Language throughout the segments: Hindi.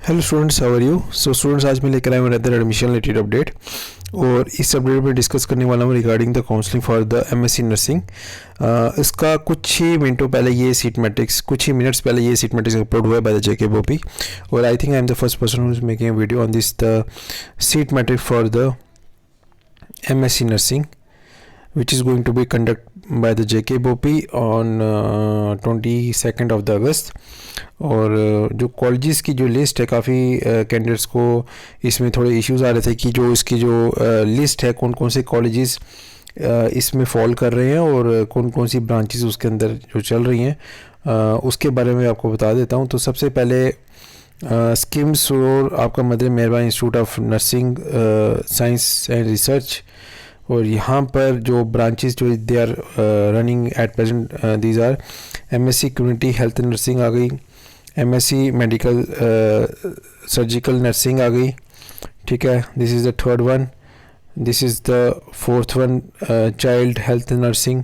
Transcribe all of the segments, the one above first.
Hello students, how are you. So students, आज मैं लेकर आया हूँ अदर एडमिशन रिलेटेड अपडेट। और इस अपडेट में डिस्कस करने वाला हूँ regarding the counselling for the MSc nursing. इसका कुछ ही मिनटों पहले ये सीट मैट्रिक्स अपलोड हुआ है बाय द जेके बोपी। और I think I am the first person who is making a video on this the seat matrix for the MSc nursing which is going to be conducted by the JK Bopi on 22nd of the August। और जो कॉलेजेस की जो लिस्ट है, काफ़ी कैंडिडेट्स को इसमें थोड़े इश्यूज़ आ रहे थे कि जो इसकी जो लिस्ट है, कौन कौन से कॉलेजेस इसमें फॉल कर रहे हैं और कौन कौन सी ब्रांचेस उसके अंदर जो चल रही हैं, उसके बारे में आपको बता देता हूं। तो सबसे पहले स्किम्स और आपका Mother Mehrba institute of nursing science and research. और यहाँ पर जो ब्रांचेस जो they are running at present, these are MSc community health nursing आ गई, एमएससी मेडिकल सर्जिकल नर्सिंग आ गई, ठीक है। This is the third one. This is the fourth one, child health nursing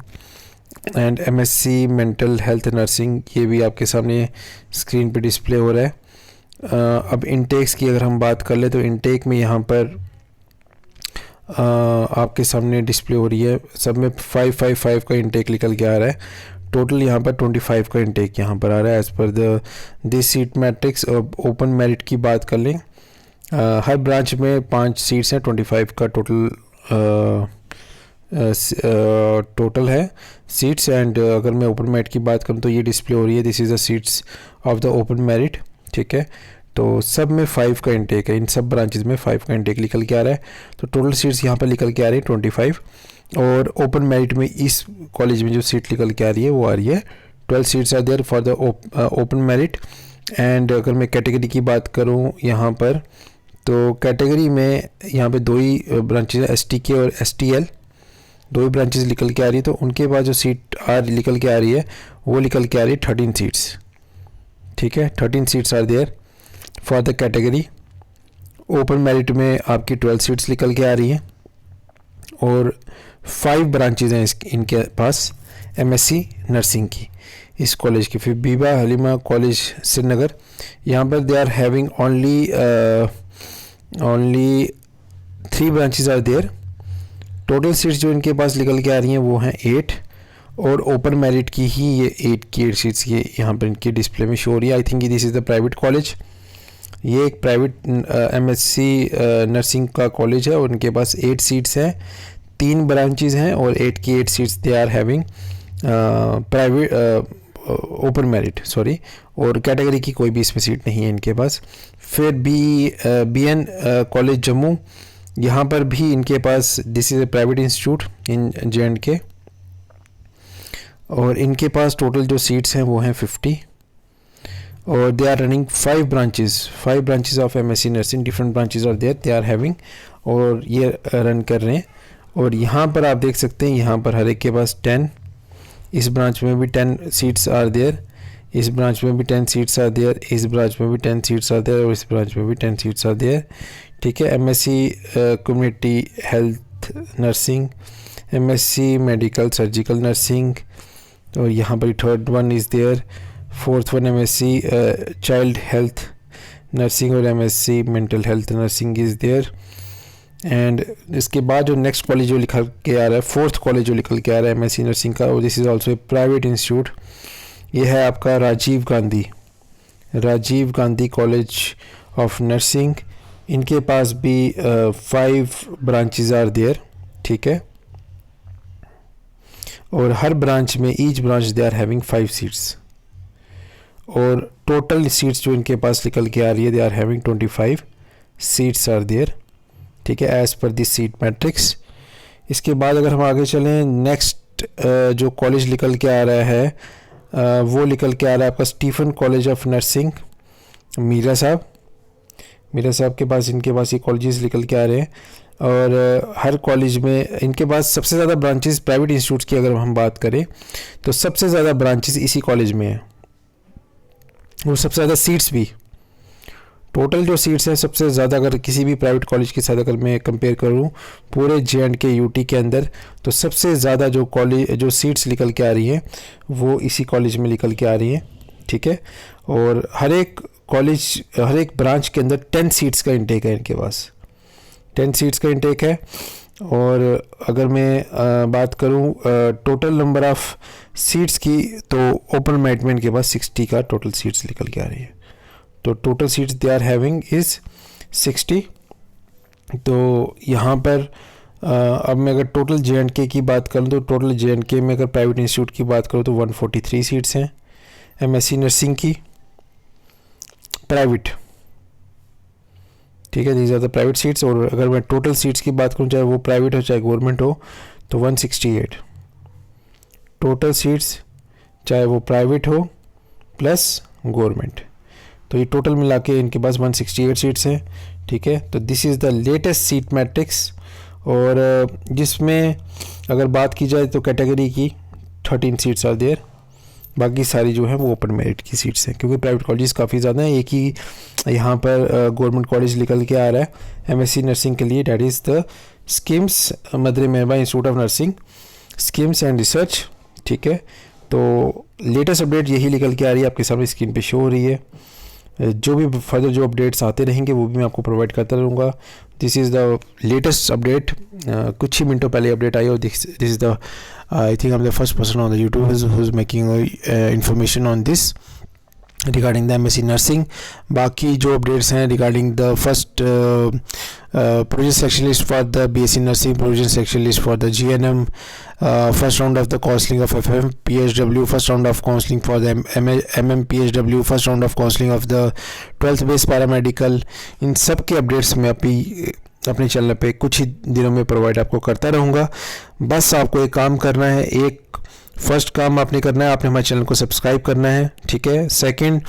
and MSc mental health nursing. ये भी आपके सामने स्क्रीन पे डिस्प्ले हो रहा है। अब इनटेक्स की अगर हम बात कर ले तो इनटेक में यहाँ पर आपके सामने डिस्प्ले हो रही है। सब में 555 का इंटेक निकल के आ रहा है। टोटल यहाँ पर 25 का इंटेक यहाँ पर आ रहा है as per the this seat matrix. Open merit की बात कर लें, हर ब्रांच में 5 सीट्स हैं, 25 का टोटल है सीट्स। एंड अगर मैं ओपन मेरिट की बात करूँ तो ये डिस्प्ले हो रही है, this is the seats of the open merit, ठीक है। तो सब में 5 का इंटेक है, इन सब ब्रांचेस में 5 का इंटेक निकल के आ रहा है। तो टोटल सीट्स यहाँ पर निकल के आ रही है 25। और ओपन मेरिट में इस कॉलेज में जो सीट निकल के आ रही है वो आ रही है 12 seats are there for the open merit. And अगर मैं कैटेगरी की बात करूँ यहाँ पर, तो कैटेगरी में यहाँ पे 2 ही ब्रांचेज है, STK और STL, 2 ही ब्रांचेज निकल के आ रही है। तो उनके बाद जो सीट निकल के आ रही है वो निकल के आ रही है 13 सीट्स, ठीक है। 13 seats are there for the category. Open merit में आपकी 12 सीट्स निकल के आ रही हैं और 5 ब्रांचेज हैं इनके पास एमएससी नर्सिंग की इस कॉलेज की। फिर बीबा हलीमा कॉलेज श्रीनगर, यहाँ पर they are having only 3 branches are there. Total seats जो इनके पास निकल के आ रही हैं वो हैं 8। और ओपन मेरिट की ही ये 8 सीट्स ये यहाँ पर इनके डिस्प्ले में शो हो रही है। I think this is the private college. ये एक प्राइवेट एमएससी नर्सिंग का कॉलेज है और उनके पास 8 सीट्स हैं, 3 ब्रांचेज हैं और 8 की 8 seats they are having private open merit, sorry. और कैटेगरी की कोई भी इसमें सीट नहीं है इनके पास। फिर BN कॉलेज जम्मू, यहाँ पर भी इनके पास this is a private institute in J&K और इनके पास टोटल जो सीट्स हैं वो हैं 50। और they are running 5 branches of MSc nursing, different branches are there they are having, और ये रन कर रहे हैं। और यहाँ पर आप देख सकते हैं, यहाँ पर हर एक के पास 10, इस ब्रांच में भी 10 सीट्स आर देयर, इस ब्रांच में भी 10 सीट्स आर देयर, इस ब्रांच में भी 10 सीट्स आर देयर और इस ब्रांच में भी 10 सीट्स आर देयर, ठीक है। MSc community health nursing, MSc medical surgical nursing, और यहाँ पर third one is there. Fourth one MSc child health nursing और MSc mental health nursing is there. And इसके बाद जो नेक्स्ट कॉलेज जो लिखा के आ रहा है, फोर्थ कॉलेज जो निकल के आ रहा है एमएससी नर्सिंग का, और this is also a private institute. ये है आपका Rajiv Gandhi college of nursing. इनके पास भी 5 ब्रांचेज आर देयर, ठीक है। और हर ब्रांच में each branch they are having 5 seats. और टोटल सीट्स जो इनके पास निकल के आ रही है they are having 25 seats are there, ठीक है, as per this seat matrix. इसके बाद अगर हम आगे चलें, नेक्स्ट जो कॉलेज निकल के आ रहा है वो निकल के आ रहा है आपका Stephen college of nursing, Mira Sahib के पास इनके पास ये कॉलेजेस निकल के आ रहे हैं। और हर कॉलेज में इनके पास सबसे ज़्यादा ब्रांचेस, प्राइवेट इंस्टीट्यूट्स की अगर हम बात करें तो सबसे ज़्यादा ब्रांचेस इसी कॉलेज में है और सबसे ज़्यादा सीट्स भी। टोटल जो सीट्स हैं सबसे ज़्यादा अगर किसी भी प्राइवेट कॉलेज के साथ अगर मैं कंपेयर करूं पूरे J&K UT के अंदर, तो सबसे ज़्यादा जो सीट्स निकल के आ रही हैं वो इसी कॉलेज में निकल के आ रही हैं, ठीक है। और हर एक कॉलेज हर एक ब्रांच के अंदर 10 सीट्स का इंटेक है इनके पास, 10 सीट्स का इंटेक है। और अगर मैं बात करूं टोटल नंबर ऑफ सीट्स की, तो ओपन मेरिट में इनके पास 60 का टोटल सीट्स निकल के आ रही है। तो total seats they are having is 60। तो यहाँ पर अब मैं अगर टोटल J&K की बात करूँ तो टोटल J&K में अगर प्राइवेट इंस्टीट्यूट की बात करूँ तो 143 सीट्स हैं MSc नर्सिंग की प्राइवेट, ठीक है, these are the private seats. और अगर मैं टोटल सीट्स की बात करूँ, चाहे वो प्राइवेट हो चाहे गवर्नमेंट हो, तो 168 टोटल सीट्स, चाहे वो प्राइवेट हो प्लस गवर्नमेंट। तो ये टोटल मिला के इनके पास 168 सीट्स हैं, ठीक है। तो this is the latest seat matrix. और जिसमें अगर बात की जाए तो कैटेगरी की 13 सीट्स आर देयर, बाकी सारी जो है वो ओपन मेरिट की सीट्स हैं, क्योंकि प्राइवेट कॉलेजेस काफ़ी ज़्यादा हैं। एक ही यहाँ पर गवर्नमेंट कॉलेज निकल के आ रहा है MSc नर्सिंग के लिए, that is the SKIMS Mother Mehrba institute of nursing SKIMS and research, ठीक है। तो लेटेस्ट अपडेट यही निकल के आ रही है, आपके सामने स्क्रीन पे शो हो रही है। जो भी फर्दर जो अपडेट्स आते रहेंगे वो भी मैं आपको प्रोवाइड करता रहूँगा। This is the latest update, कुछ ही मिनटों पहले अपडेट आई, और this is the I think I am the first person on the YouTube who is making information on this regarding the MSc nursing. बाकी जो अपडेट्स हैं regarding the first provision section list for the BSc nursing, provision section list for the GNM, first round of the counseling of FM PHW, first round of counseling for the MM PHW, first round of counseling of the 12th base paramedical, इन सब के अपडेट्स मैं अपने चैनल पे कुछ ही दिनों में प्रोवाइड आपको करता रहूँगा। बस आपको एक काम करना है, एक फर्स्ट काम आपने करना है, आपने हमारे चैनल को सब्सक्राइब करना है, ठीक है। सेकंड,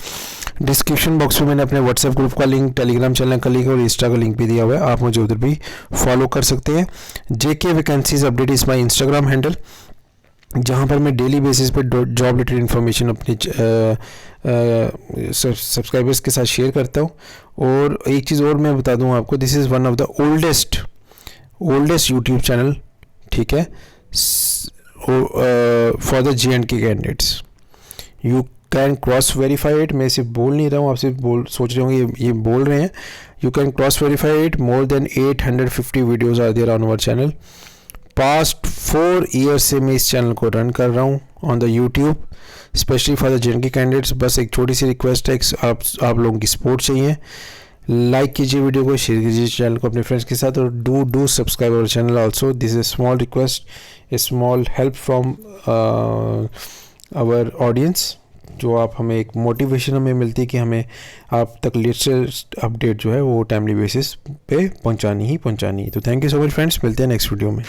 डिस्क्रिप्शन बॉक्स में मैंने अपने व्हाट्सएप ग्रुप का लिंक, टेलीग्राम चैनल का लिंक और इंस्टा का लिंक भी दिया हुआ है, आप मुझे उधर भी फॉलो कर सकते हैं। JK vacancies update is my Instagram handle, जहाँ पर मैं डेली बेसिस पे जॉब रिलेटेड इन्फॉर्मेशन अपने सब्सक्राइबर्स के साथ शेयर करता हूँ। और एक चीज़ और मैं बता दूँ आपको, this is one of the oldest YouTube channel, ठीक है, for the J&K candidates. You can cross verify it, मैं सिर्फ बोल नहीं रहा हूँ, आप सिर्फ सोच रहे होंगे ये बोल रहे हैं। You can cross verify it, more than 850 videos are there on our channel. Past 4 years से मैं इस चैनल को रन कर रहा हूँ on the YouTube, specially for the J&K candidates. बस एक छोटी सी रिक्वेस्ट है, आप लोगों की सपोर्ट चाहिए। लाइक कीजिए वीडियो को, शेयर कीजिए चैनल को अपने फ्रेंड्स के साथ, और do subscribe our channel also. This is small request, a small help from our audience, जो आप हमें एक मोटिवेशन हमें मिलती है कि हमें आप तक लेटेस्ट अपडेट जो है वो टाइमली बेसिस पे पहुंचानी है। तो thank you so much friends, मिलते हैं नेक्स्ट वीडियो में।